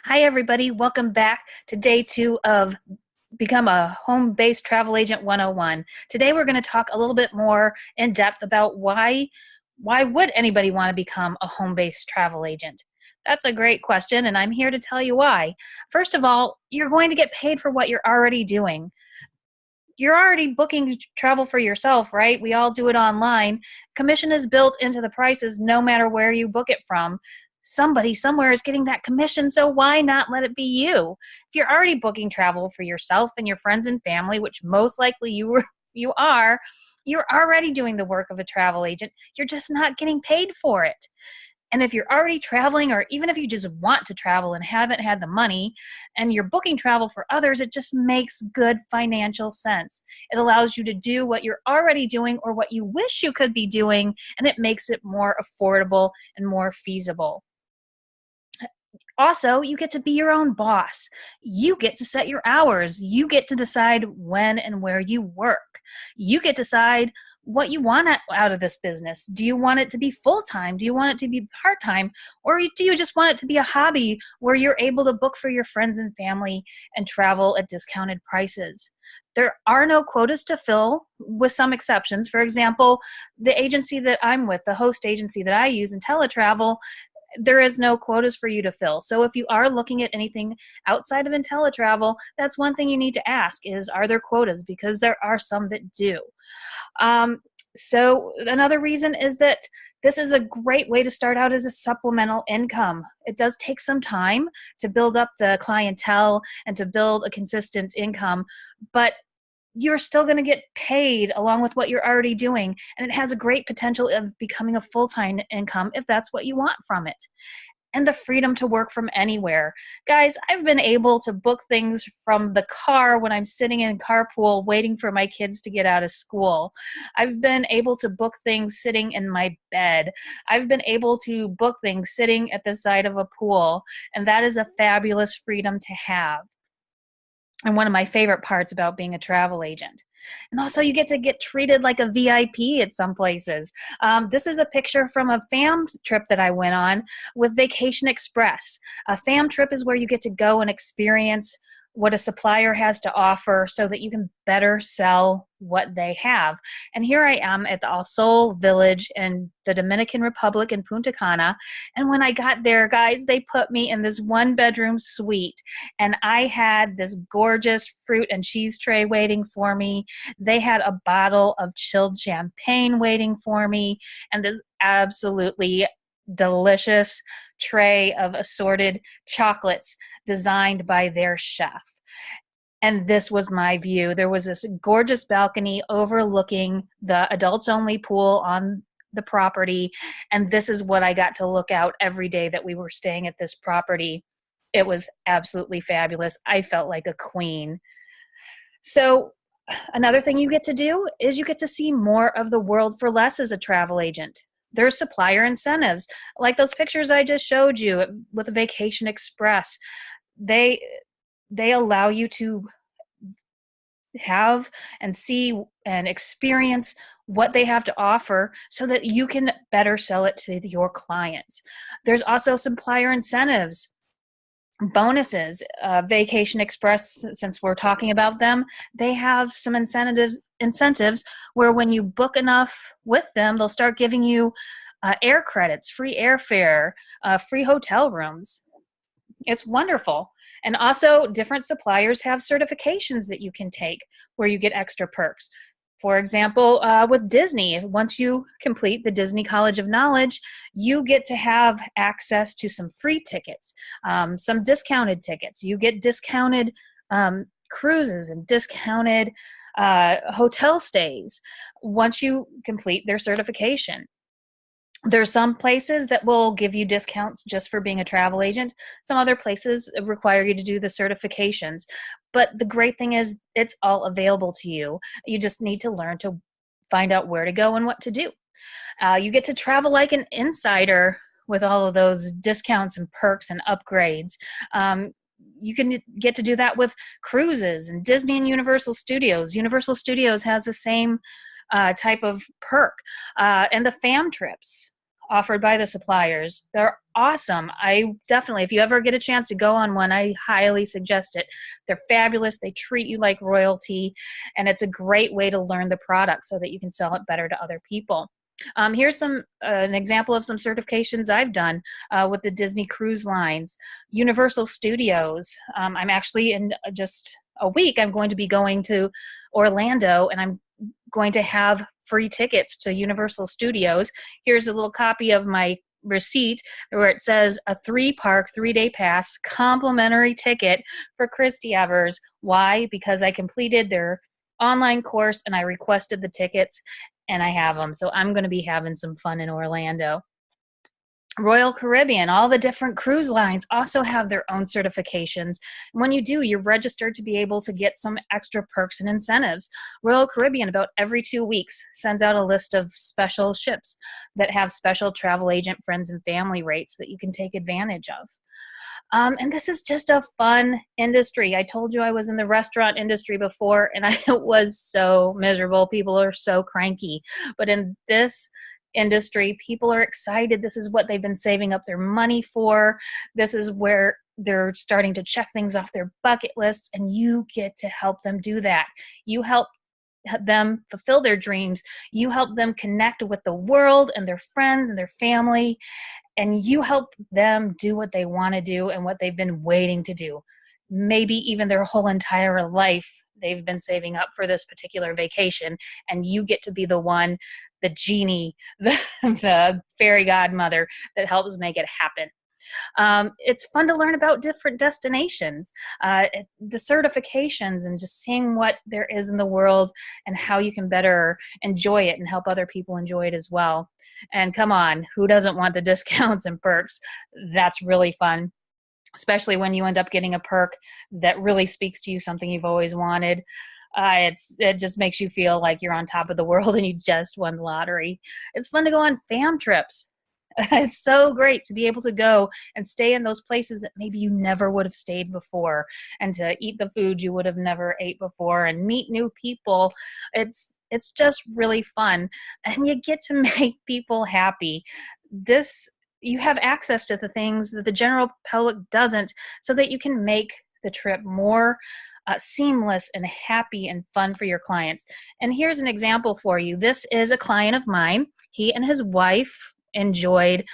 Hi, everybody. Welcome back to day 2 of Become a Home-Based Travel Agent 101. Today, we're going to talk a little bit more in depth about why would anybody want to become a home-based travel agent? That's a great question, and I'm here to tell you why. First of all, you're going to get paid for what you're already doing. You're already booking travel for yourself, right? We all do it online. Commission is built into the prices no matter where you book it from. Somebody somewhere is getting that commission, so why not let it be you? If you're already booking travel for yourself and your friends and family, which most likely you are, you're already doing the work of a travel agent. You're just not getting paid for it. And if you're already traveling, or even if you just want to travel and haven't had the money and you're booking travel for others, it just makes good financial sense. It allows you to do what you're already doing or what you wish you could be doing, and it makes it more affordable and more feasible. Also, you get to be your own boss. You get to set your hours. You get to decide when and where you work. You get to decide what you want out of this business. Do you want it to be full-time? Do you want it to be part-time? Or do you just want it to be a hobby where you're able to book for your friends and family and travel at discounted prices? There are no quotas to fill, with some exceptions. For example, the agency that I'm with, the host agency that I use, IntelliTravel, there is no quotas for you to fill. So if you are looking at anything outside of IntelliTravel, that's one thing you need to ask is, are there quotas? Because there are some that do. So another reason is that this is a great way to start out as a supplemental income. It does take some time to build up the clientele and to build a consistent income, but you're still going to get paid along with what you're already doing. And it has a great potential of becoming a full-time income if that's what you want from it. And the freedom to work from anywhere. Guys, I've been able to book things from the car when I'm sitting in carpool waiting for my kids to get out of school. I've been able to book things sitting in my bed. I've been able to book things sitting at the side of a pool. And that is a fabulous freedom to have, and one of my favorite parts about being a travel agent. And also, you get to get treated like a VIP at some places. This is a picture from a fam trip that I went on with Vacation Express. A fam trip is where you get to go and experience what a supplier has to offer so that you can better sell what they have. And here I am at the Al Sol Village in the Dominican Republic in Punta Cana. And when I got there, guys, they put me in this 1-bedroom suite. And I had this gorgeous fruit and cheese tray waiting for me. They had a bottle of chilled champagne waiting for me. And this absolutely delicious tray of assorted chocolates designed by their chef. And this was my view. There was this gorgeous balcony overlooking the adults only pool on the property. And this is what I got to look out every day that we were staying at this property. It was absolutely fabulous. I felt like a queen. So another thing you get to do is you get to see more of the world for less as a travel agent. There's supplier incentives, like those pictures I just showed you with a Vacation Express. They allow you to have and see and experience what they have to offer so that you can better sell it to your clients. There's also supplier incentives, bonuses. Vacation Express, since we're talking about them, they have some incentives where when you book enough with them, they'll start giving you air credits, free airfare, free hotel rooms. It's wonderful. And also, different suppliers have certifications that you can take where you get extra perks. For example, with Disney, once you complete the Disney College of Knowledge, you get to have access to some free tickets, some discounted tickets. You get discounted cruises and discounted hotel stays once you complete their certification. There's some places that will give you discounts just for being a travel agent. Some other places require you to do the certifications. But the great thing is it's all available to you. You just need to learn to find out where to go and what to do. You get to travel like an insider with all of those discounts and perks and upgrades. You can get to do that with cruises and Disney and Universal Studios. Universal Studios has the same type of perk. And the fam trips. offered by the suppliers. They're awesome. I definitely, if you ever get a chance to go on one, I highly suggest it. They're fabulous. They treat you like royalty, and it's a great way to learn the product so that you can sell it better to other people. Here's an example of some certifications I've done with the Disney Cruise Lines, Universal Studios. I'm actually in just a week, I'm going to be going to Orlando, and I'm going to have free tickets to Universal Studios. Here's a little copy of my receipt where it says a 3-park, 3-day pass, complimentary ticket for Christy Evers. Why? Because I completed their online course and I requested the tickets and I have them. So I'm going to be having some fun in Orlando. Royal Caribbean, all the different cruise lines also have their own certifications. When you do, you're registered to be able to get some extra perks and incentives. Royal Caribbean, about every 2 weeks, sends out a list of special ships that have special travel agent friends and family rates that you can take advantage of. And this is just a fun industry. I told you I was in the restaurant industry before, and I was so miserable. People are so cranky. But in this industry, people are excited. This is what they've been saving up their money for. This is where they're starting to check things off their bucket lists, and you get to help them do that. You help them fulfill their dreams. You help them connect with the world and their friends and their family, and you help them do what they want to do and what they've been waiting to do. Maybe even their whole entire life they've been saving up for this particular vacation, and you get to be the one, the genie, the fairy godmother that helps make it happen. It's fun to learn about different destinations, the certifications, and just seeing what there is in the world and how you can better enjoy it and help other people enjoy it as well. And come on, who doesn't want the discounts and perks? That's really fun, especially when you end up getting a perk that really speaks to you, something you've always wanted. It just makes you feel like you're on top of the world and you just won the lottery. It's fun to go on fam trips. It's so great to be able to go and stay in those places that maybe you never would have stayed before, and to eat the food you would have never ate before and meet new people. It's just really fun, and you get to make people happy. You have access to the things that the general public doesn't, so that you can make the trip more seamless and happy and fun for your clients. And here's an example for you. This is a client of mine. He and his wife enjoyed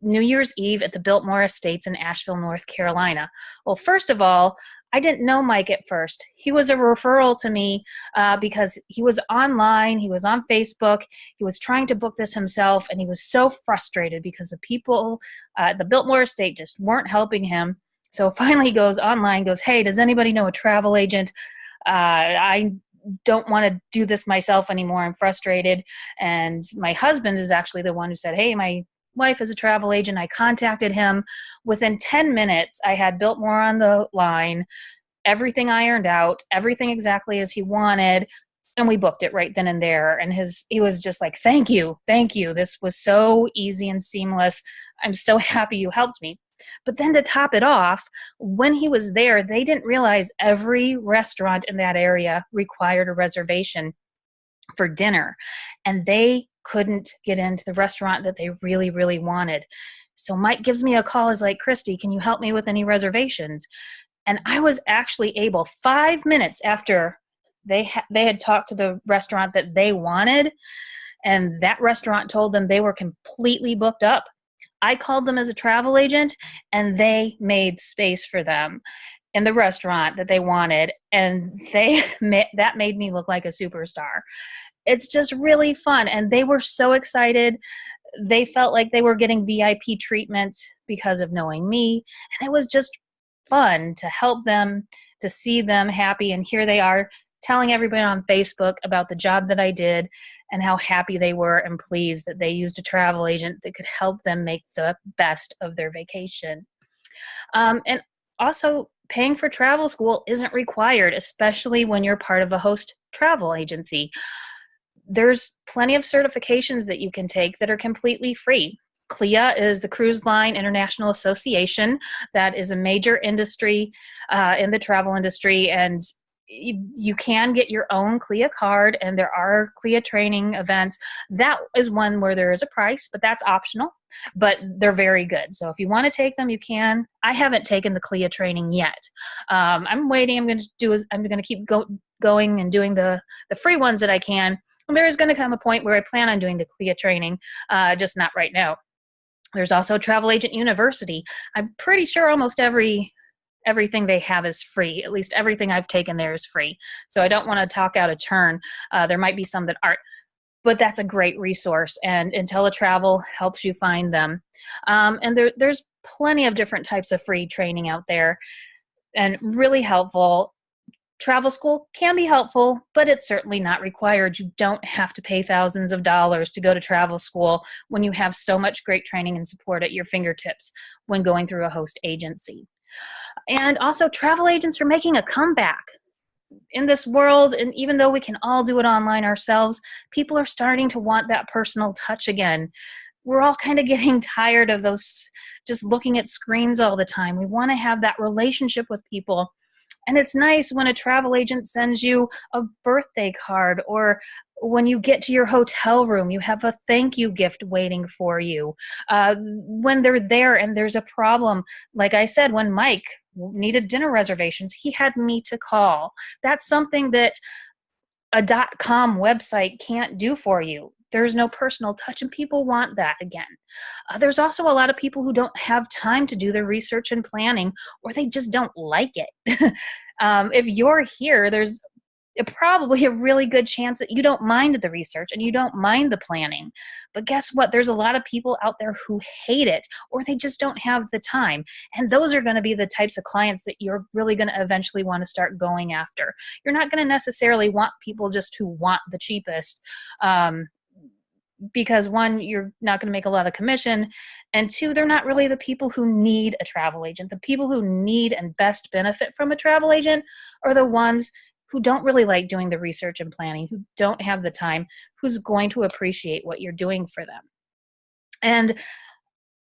New Year's Eve at the Biltmore Estates in Asheville, North Carolina. Well, first of all, I didn't know Mike at first. He was a referral to me because he was online, he was on Facebook, he was trying to book this himself, and he was so frustrated because the people at the Biltmore Estate just weren't helping him. So finally he goes online, goes, "Hey, does anybody know a travel agent? I don't want to do this myself anymore. I'm frustrated." And my husband is actually the one who said, "Hey, my wife is a travel agent." I contacted him. Within 10 minutes, I had Biltmore on the line, everything ironed out, everything exactly as he wanted, and we booked it right then and there. And he was just like, thank you. This was so easy and seamless. I'm so happy you helped me." But then to top it off, when he was there, they didn't realize every restaurant in that area required a reservation for dinner, and they couldn't get into the restaurant that they really, really wanted. So Mike gives me a call. He's like, "Christy, can you help me with any reservations?" And I was actually able, 5 minutes after they had talked to the restaurant that they wanted, and that restaurant told them they were completely booked up. I called them as a travel agent, and they made space for them in the restaurant that they wanted, and that made me look like a superstar. It's just really fun, and they were so excited. They felt like they were getting VIP treatment because of knowing me, and it was just fun to help them, to see them happy, and here they are telling everybody on Facebook about the job that I did and how happy they were and pleased that they used a travel agent that could help them make the best of their vacation. And also, paying for travel school isn't required, especially when you're part of a host travel agency. There's plenty of certifications that you can take that are completely free. CLIA is the Cruise Line International Association. That is a major industry in the travel industry, and you can get your own CLIA card, and there are CLIA training events. That is one where there is a price, but that's optional, but they're very good. So if you want to take them, you can. I haven't taken the CLIA training yet. I'm waiting. I'm going to keep going and doing the free ones that I can. And there is going to come a point where I plan on doing the CLIA training, just not right now. There's also Travel Agent University. I'm pretty sure almost everything they have is free. At least everything I've taken there is free. So I don't want to talk out of turn. There might be some that aren't, but that's a great resource. And IntelliTravel helps you find them. And there's plenty of different types of free training out there, and really helpful. Travel school can be helpful, but it's certainly not required. You don't have to pay thousands of dollars to go to travel school when you have so much great training and support at your fingertips when going through a host agency. And also, travel agents are making a comeback in this world. And even though we can all do it online ourselves, people are starting to want that personal touch again. We're all kind of getting tired of those just looking at screens all the time. We want to have that relationship with people. And it's nice when a travel agent sends you a birthday card, or when you get to your hotel room, you have a thank you gift waiting for you. When they're there and there's a problem, like I said, when Mike needed dinner reservations, he had me to call. That's something that a .com website can't do for you. There's no personal touch, and people want that again. There's also a lot of people who don't have time to do their research and planning, or they just don't like it. If you're here, there's probably a really good chance that you don't mind the research and you don't mind the planning. But guess what? There's a lot of people out there who hate it, or they just don't have the time. And those are going to be the types of clients that you're really going to eventually want to start going after. You're not going to necessarily want people just who want the cheapest, because one, you're not going to make a lot of commission, and two, they're not really the people who need a travel agent. The people who need and best benefit from a travel agent are the ones who don't really like doing the research and planning, who don't have the time, who's going to appreciate what you're doing for them. And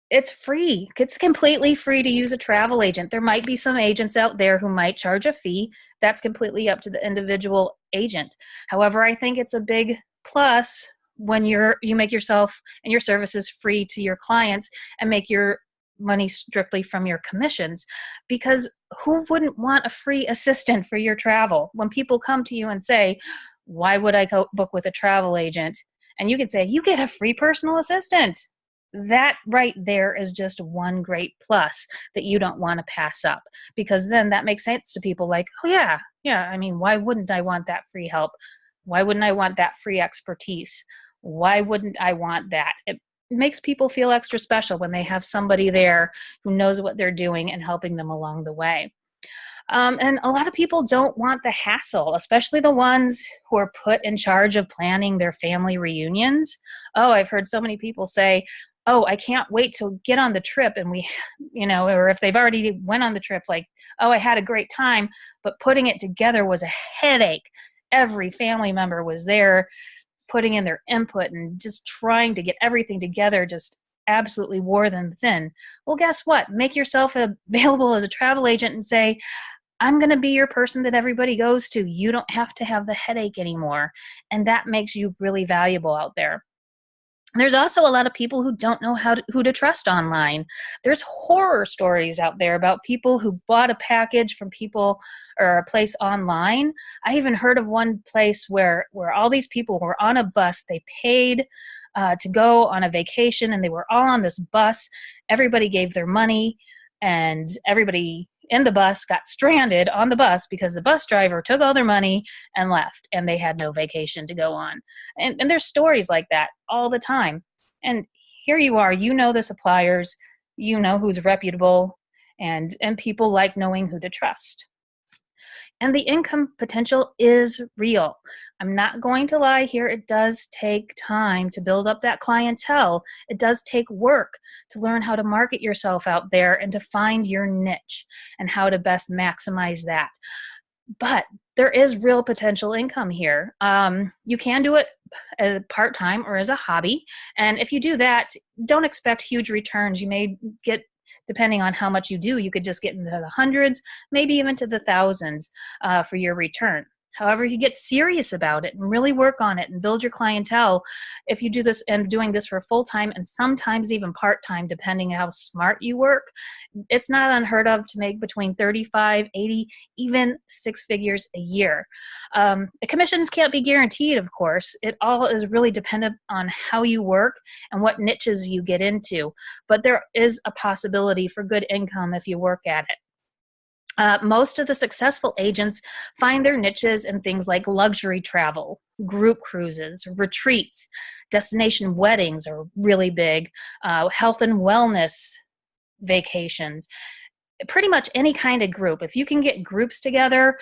it's free. It's completely free to use a travel agent. There might be some agents out there who might charge a fee. That's completely up to the individual agent. However, I think it's a big plus when you make yourself and your services free to your clients and make your money strictly from your commissions, because who wouldn't want a free assistant for your travel? When people come to you and say, why would I go book with a travel agent? And you can say, you get a free personal assistant. That right there is just one great plus that you don't want to pass up, because then that makes sense to people like, oh yeah, I mean, why wouldn't I want that free help? Why wouldn't I want that free expertise? Why wouldn't I want that? It makes people feel extra special when they have somebody there who knows what they're doing and helping them along the way. And a lot of people don't want the hassle, especially the ones who are put in charge of planning their family reunions. Oh, I've heard so many people say, oh, I can't wait to get on the trip. And we, or if they've already went on the trip, like, oh, I had a great time, but putting it together was a headache. Every family member was there putting in their input and just trying to get everything together just absolutely wore them thin. Well, guess what? Make yourself available as a travel agent and say, I'm going to be your person that everybody goes to. You don't have to have the headache anymore. And that makes you really valuable out there. There's also a lot of people who don't know who to trust online. There's horror stories out there about people who bought a package from people or a place online. I even heard of one place where all these people were on a bus. They paid to go on a vacation, and they were all on this bus. Everybody gave their money, and everybody in the bus got stranded on the bus because the bus driver took all their money and left, and they had no vacation to go on. And there's stories like that all the time. And here you are, the suppliers, who's reputable, and people like knowing who to trust. And the income potential is real. I'm not going to lie here. It does take time to build up that clientele. It does take work to learn how to market yourself out there and to find your niche and how to best maximize that. But there is real potential income here. You can do it as part-time or as a hobby. And if you do that, don't expect huge returns. You may get depending on how much you do, you could just get into the hundreds, maybe even to the thousands for your return. However, you get serious about it and really work on it and build your clientele. If you do this and doing this for full time and sometimes even part time, depending on how smart you work, it's not unheard of to make between 35, 80, even six figures a year. The commissions can't be guaranteed, of course. It all is really dependent on how you work and what niches you get into. But there is a possibility for good income if you work at it. Most of the successful agents find their niches in things like luxury travel, group cruises, retreats, destination weddings are really big, health and wellness vacations, pretty much any kind of group. If you can get groups together,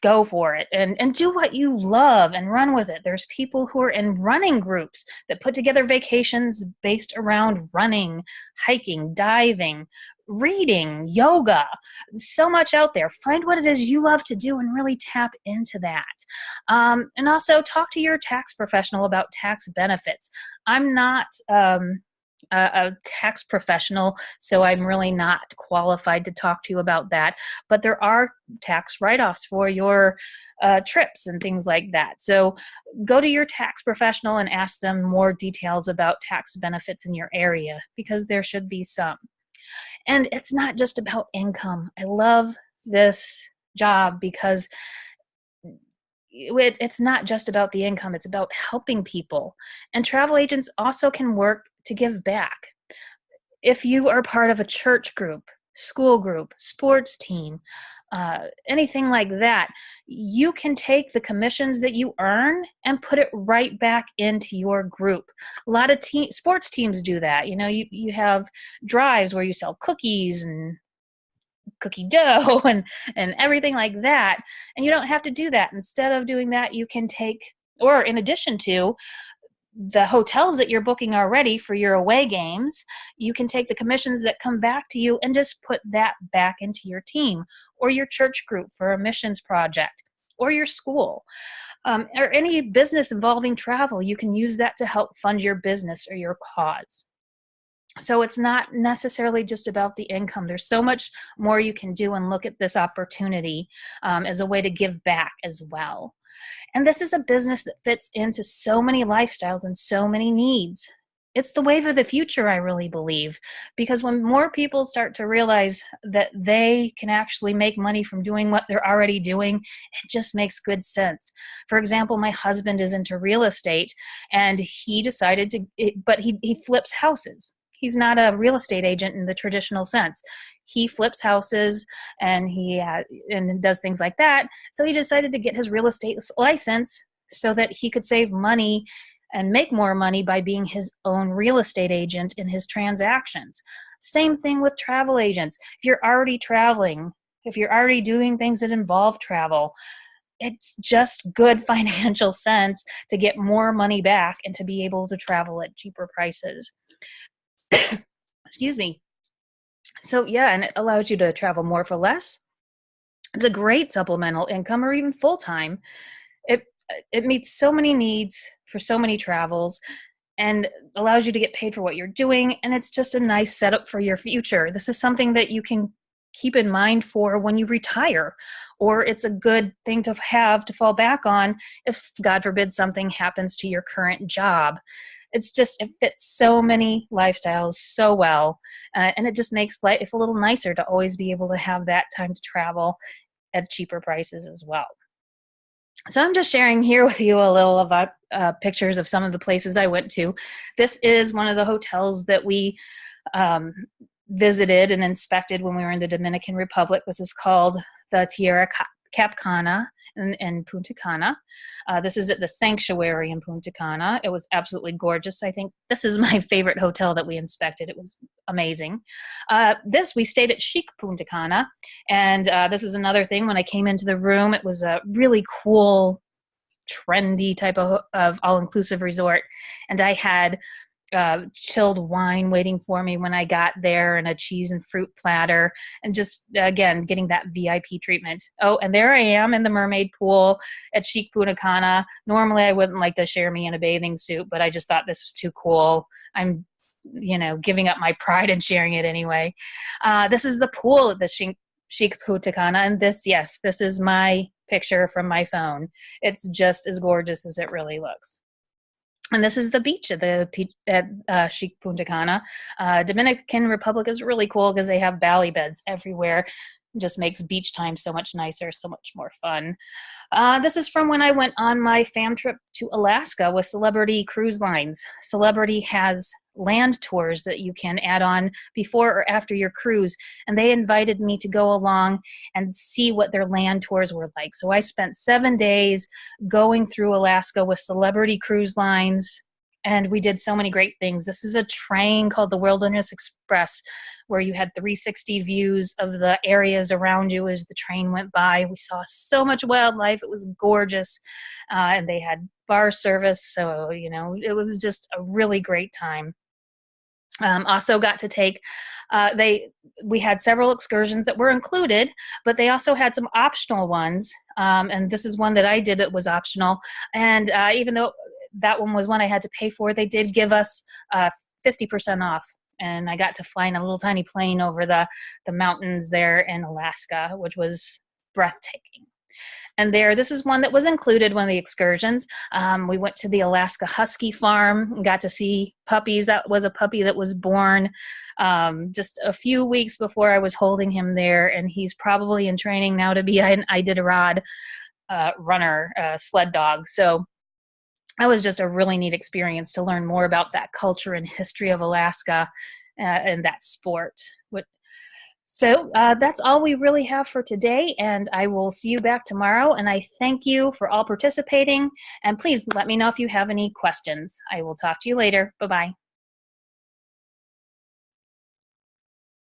go for it and do what you love and run with it. There's people who are in running groups that put together vacations based around running, hiking, diving, reading, yoga, so much out there. Find what it is you love to do and really tap into that. And also talk to your tax professional about tax benefits. I'm not a tax professional, so I'm really not qualified to talk to you about that. But there are tax write-offs for your trips and things like that. So go to your tax professional and ask them more details about tax benefits in your area, because there should be some. And it's not just about income. I love this job because it's not just about the income. It's about helping people. And travel agents also can work to give back. If you are part of a church group, school group, sports team, anything like that, you can take the commissions that you earn and put it right back into your group. A lot of sports teams do that. You know, you have drives where you sell cookies and cookie dough and everything like that. And you don't have to do that. Instead of doing that, you can take, or in addition to the hotels that you're booking already for your away games, you can take the commissions that come back to you and just put that back into your team or your church group for a missions project or your school. Or any business involving travel, you can use that to help fund your business or your cause. So it's not necessarily just about the income. There's so much more you can do and look at this opportunity as a way to give back as well. And this is a business that fits into so many lifestyles and so many needs. It's the wave of the future, I really believe, because when more people start to realize that they can actually make money from doing what they're already doing, it just makes good sense. For example, my husband is into real estate, and he decided but he flips houses. He's not a real estate agent in the traditional sense. He flips houses and and does things like that. So he decided to get his real estate license so that he could save money and make more money by being his own real estate agent in his transactions. Same thing with travel agents. If you're already traveling, if you're already doing things that involve travel, it's just good financial sense to get more money back and to be able to travel at cheaper prices. Excuse me. So yeah, and it allows you to travel more for less. It's a great supplemental income or even full-time. It meets so many needs for so many travels and allows you to get paid for what you're doing. And it's just a nice setup for your future. This is something that you can keep in mind for when you retire, or it's a good thing to have to fall back on if, God forbid, something happens to your current job. It fits so many lifestyles so well, and it just makes life a little nicer to always be able to have that time to travel at cheaper prices as well. So I'm just sharing here with you a little about pictures of some of the places I went to. This is one of the hotels that we visited and inspected when we were in the Dominican Republic. This is called the Tierra Cap Cana in Punta Cana. This is at the Sanctuary in Punta Cana. It was absolutely gorgeous. I think this is my favorite hotel that we inspected. It was amazing. We stayed at Chic Punta Cana, and this is another thing. When I came into the room, it was a really cool, trendy type of all-inclusive resort, and I had chilled wine waiting for me when I got there, and a cheese and fruit platter, and just again getting that VIP treatment. Oh, and there I am in the mermaid pool at Chic Punta Cana. Normally I wouldn't like to share me in a bathing suit, but I just thought this was too cool. I'm giving up my pride and sharing it anyway. This is the pool at the Sheikh Punta and yes, this is my picture from my phone. It's just as gorgeous as it really looks. And this is the beach at Sheikh Punta Cana. Dominican Republic is really cool because they have bally beds everywhere. It just makes beach time so much nicer, so much more fun. This is from when I went on my fam trip to Alaska with Celebrity Cruise Lines. Celebrity has land tours that you can add on before or after your cruise, and they invited me to go along and see what their land tours were like. So I spent 7 days going through Alaska with Celebrity Cruise Lines, and we did so many great things. This is a train called the Wilderness Express, where you had 360 views of the areas around you as the train went by. We saw so much wildlife. It was gorgeous. And they had bar service. So, it was just a really great time. Also got to take, we had several excursions that were included, but they also had some optional ones. And this is one that I did that was optional. And even though that one was one I had to pay for, they did give us 50% off. And I got to fly in a little tiny plane over the mountains there in Alaska, which was breathtaking. And this is one that was included, one of the excursions. We went to the Alaska Husky Farm and got to see puppies. That was a puppy that was born just a few weeks before I was holding him there. And he's probably in training now to be an Iditarod runner, sled dog. So that was just a really neat experience to learn more about that culture and history of Alaska and that sport. So that's all we really have for today, and I will see you back tomorrow. And I thank you for all participating, and please let me know if you have any questions. I will talk to you later. Bye-bye.